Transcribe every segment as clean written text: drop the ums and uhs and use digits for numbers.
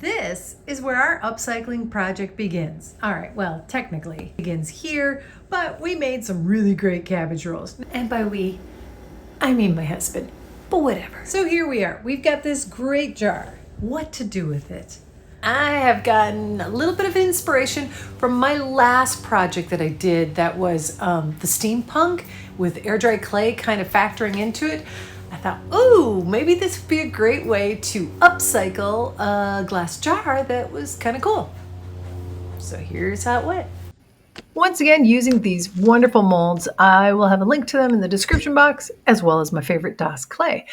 this is where our upcycling project begins. All right, well, technically it begins here, but we made some really great cabbage rolls. And by we, I mean my husband, but whatever. So here we are. We've got this great jar. What to do with it? I have gotten a little bit of inspiration from my last project that I did that was the Steampunk with air dry clay kind of factoring into it. I thought, ooh, maybe this would be a great way to upcycle a glass jar that was kind of cool. So here's how it went. Once again, using these wonderful molds, I will have a link to them in the description box, as well as my favorite DOS clay.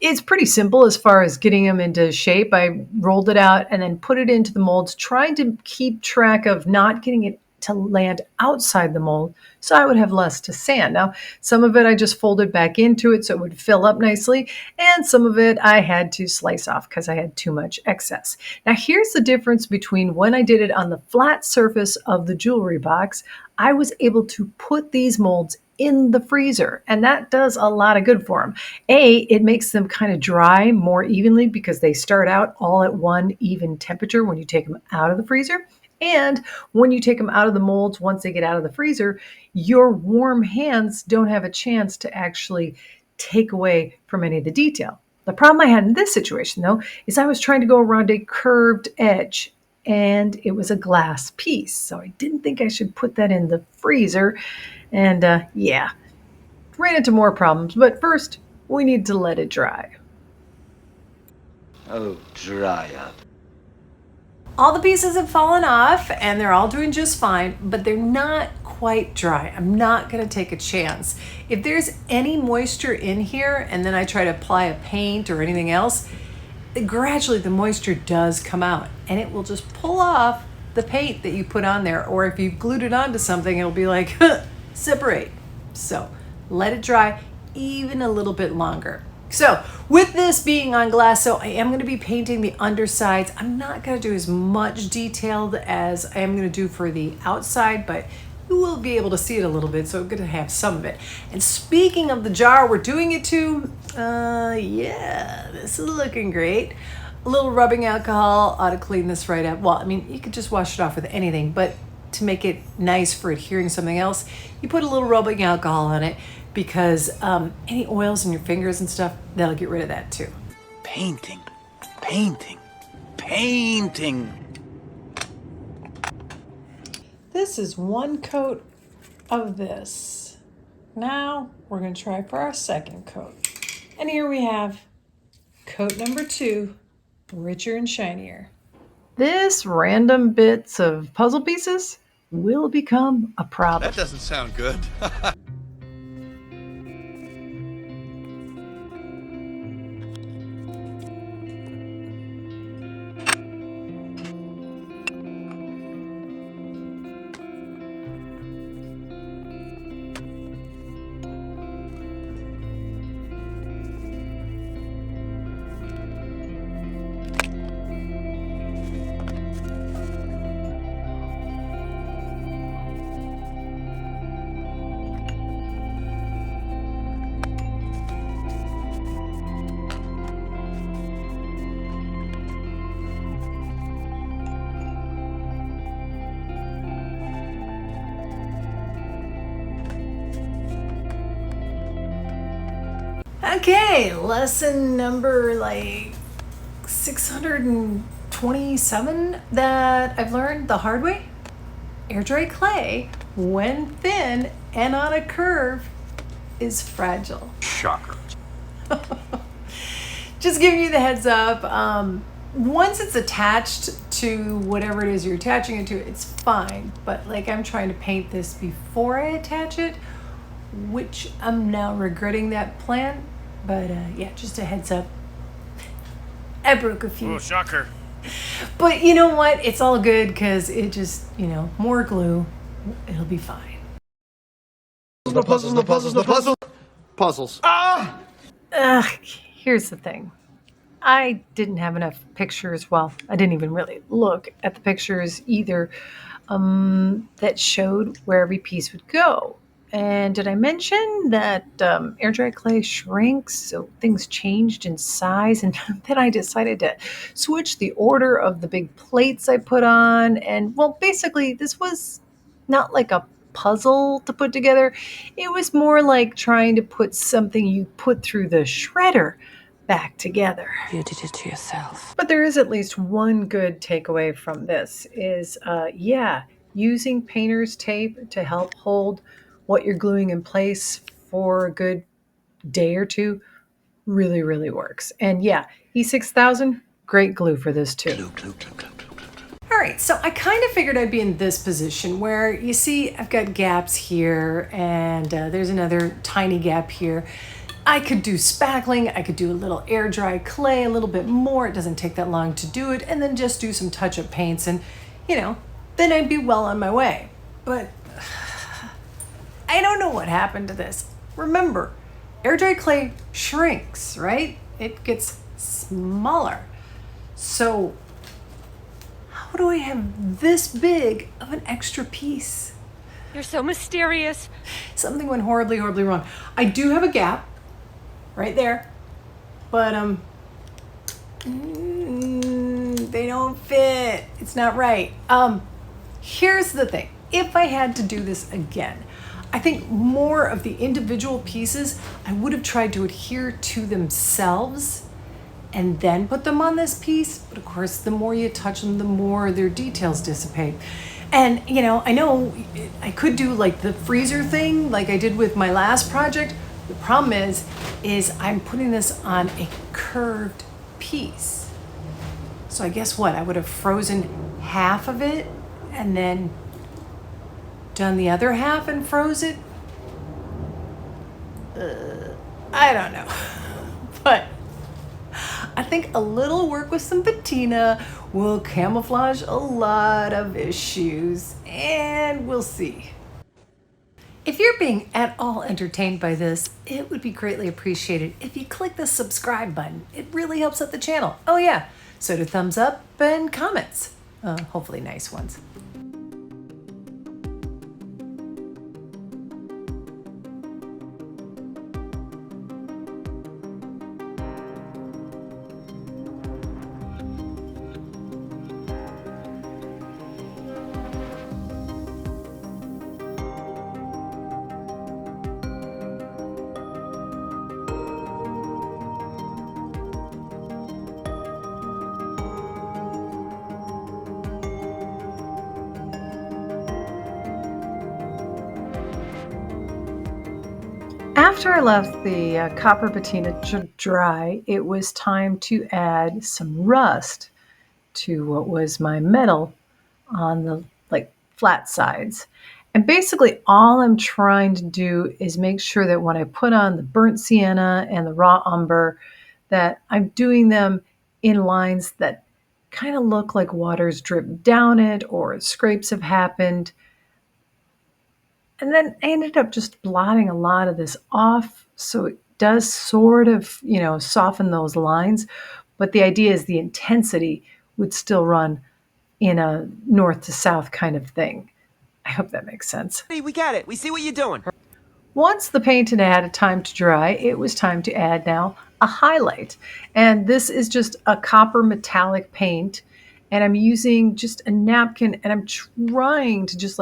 It's pretty simple as far as getting them into shape. I rolled it out and then put it into the molds, trying to keep track of not getting it to land outside the mold so I would have less to sand. Now, some of it I just folded back into it so it would fill up nicely, and some of it I had to slice off because I had too much excess. Now, here's the difference between when I did it on the flat surface of the jewelry box. I was able to put these molds in the freezer, and that does a lot of good for them. It makes them kind of dry more evenly because they start out all at one even temperature when you take them out of the freezer. And when you take them out of the molds, once they get out of the freezer, your warm hands don't have a chance to actually take away from any of the detail. The problem I had in this situation, though, is I was trying to go around a curved edge, and it was a glass piece. So I didn't think I should put that in the freezer. And ran into more problems. But first, we need to let it dry. Oh, dry up. All the pieces have fallen off and they're all doing just fine, but they're not quite dry. I'm not going to take a chance. If there's any moisture in here and then I try to apply a paint or anything else, gradually the moisture does come out and it will just pull off the paint that you put on there. Or if you glued it onto something, it'll be like, separate. So let it dry even a little bit longer. So with this being on glass, so I am going to be painting the undersides. I'm not going to do as much detailed as I am going to do for the outside, but you will be able to see it a little bit, so I'm going to have some of it. And speaking of the jar we're doing it to, this is looking great. A little rubbing alcohol ought to clean this right up. Well, I mean, you could just wash it off with anything, but to make it nice for adhering to something else, you put a little rubbing alcohol on it, because any oils in your fingers and stuff, that'll get rid of that too. Painting, painting, painting. This is one coat of this. Now we're going to try for our second coat. And here we have coat number 2, richer and shinier. This random bits of puzzle pieces will become a problem. That doesn't sound good. Okay, lesson number 627 that I've learned the hard way. Air dry clay, when thin and on a curve, is fragile. Shocker. Just giving you the heads up. Once it's attached to whatever it is you're attaching it to, it's fine. But I'm trying to paint this before I attach it, which I'm now regretting that plan. But just a heads up. I broke a few. Oh, shocker. But you know what? It's all good because it just, more glue. It'll be fine. The puzzles, the puzzles, the puzzles. Puzzles. Ah! Here's the thing. I didn't have enough pictures. Well, I didn't even really look at the pictures either that showed where every piece would go. And did I mention that air dry clay shrinks? So things changed in size. And then I decided to switch the order of the big plates I put on. And well, basically, this was not like a puzzle to put together. It was more like trying to put something you put through the shredder back together. You did it to yourself. But there is at least one good takeaway from this is, using painter's tape to help hold what you're gluing in place for a good day or two really, really works. And yeah, E6000, great glue for this too. Glue, glue, glue, glue, glue, glue. All right, so I kind of figured I'd be in this position where you see I've got gaps here and there's another tiny gap here. I could do spackling, I could do a little air dry clay, a little bit more. It doesn't take that long to do it, and then just do some touch-up paints and, then I'd be well on my way. But I don't know what happened to this. Remember, air dry clay shrinks, right? It gets smaller. So how do I have this big of an extra piece? You're so mysterious. Something went horribly, horribly wrong. I do have a gap right there, but they don't fit. It's not right. Here's the thing. If I had to do this again, I think more of the individual pieces, I would have tried to adhere to themselves and then put them on this piece. But of course, the more you touch them, the more their details dissipate. And, I know I could do like the freezer thing like I did with my last project. The problem is I'm putting this on a curved piece. So I guess what? I would have frozen half of it and then done the other half and froze it. I don't know. But I think a little work with some patina will camouflage a lot of issues, and we'll see. If you're being at all entertained by this, it would be greatly appreciated if you click the subscribe button. It really helps out the channel. Oh yeah, so do thumbs up and comments. Hopefully nice ones. After I left the copper patina to dry, it was time to add some rust to what was my metal on the flat sides. And basically all I'm trying to do is make sure that when I put on the burnt sienna and the raw umber, that I'm doing them in lines that kind of look like water's dripped down it or scrapes have happened. And then I ended up just blotting a lot of this off. So it does sort of, soften those lines. But the idea is the intensity would still run in a north to south kind of thing. I hope that makes sense. Hey, we got it. We see what you're doing. Once the paint had had time to dry, it was time to add now a highlight. And this is just a copper metallic paint. And I'm using just a napkin and I'm trying to just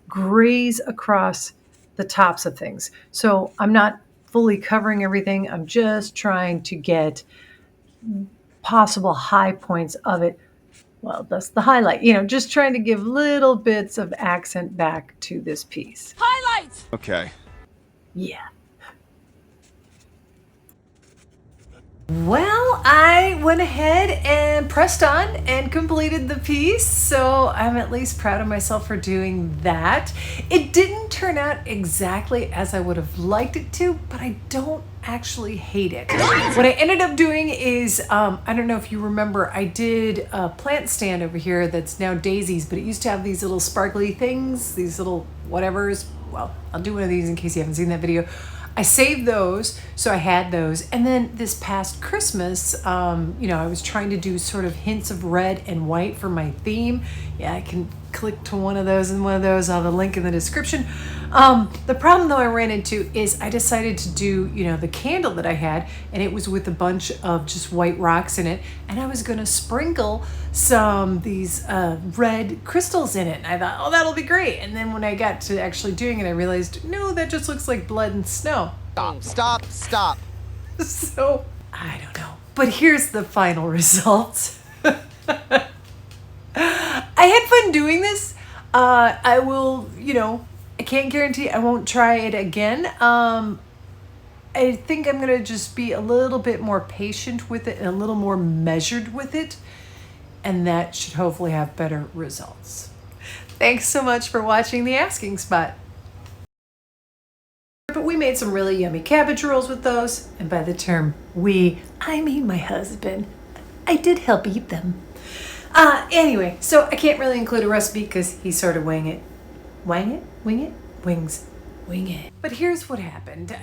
graze across the tops of things. So I'm not fully covering everything. I'm just trying to get possible high points of it. Well, that's the highlight. Just trying to give little bits of accent back to this piece. Highlights! Okay. Yeah. Well, I went ahead and pressed on and completed the piece, so I'm at least proud of myself for doing that. It didn't turn out exactly as I would have liked it to, but I don't actually hate it. What I ended up doing is, I don't know if you remember, I did a plant stand over here that's now daisies, but it used to have these little sparkly things, these little whatevers. Well, I'll do one of these in case you haven't seen that video. I saved those, so I had those. And then this past Christmas, I was trying to do sort of hints of red and white for my theme. Yeah, I can click to one of those and one of those. I'll have a link in the description. The problem though I ran into is I decided to do, the candle that I had, and it was with a bunch of just white rocks in it, and I was gonna sprinkle these red crystals in it. And I thought, oh, that'll be great. And then when I got to actually doing it, I realized, no, that just looks like blood and snow. Stop. So, I don't know. But here's the final result. I had fun doing this. I will, I can't guarantee I won't try it again. I think I'm going to just be a little bit more patient with it and a little more measured with it. And that should hopefully have better results. Thanks so much for watching The Asking Spot. But we made some really yummy cabbage rolls with those. And by the term we, I mean my husband. I did help eat them. Anyway, so I can't really include a recipe because he sort of wing it. Wing it? Wing it? Wing it. But here's what happened.